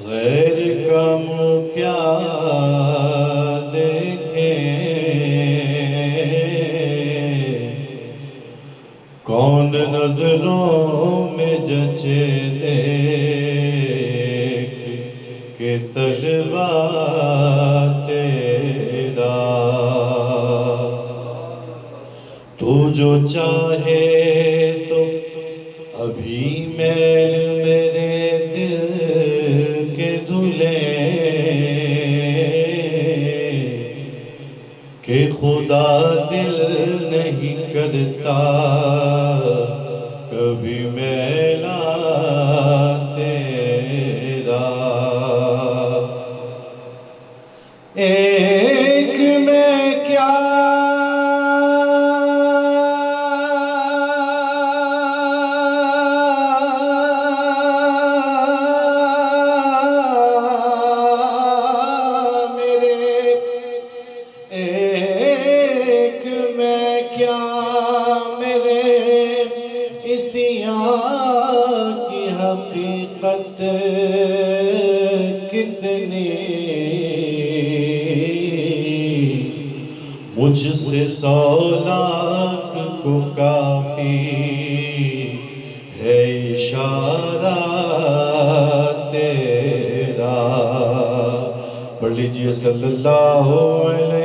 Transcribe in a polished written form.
غیر کم کیا دیکھیں، کون نظروں میں جچے دیکھ کہ طلبہ تیرا، تو جو چاہے تو ابھی میل میرے دل کے دھلیں، کہ خدا دل نہیں کرتا کبھی میلا تیرا۔ ایک میں کیا کی حقیقت کتنی، مجھ سے 100 لاکھ کو کافی ہے اشارہ تیرا۔ پڑھ لیجئے صلی اللہ علیہ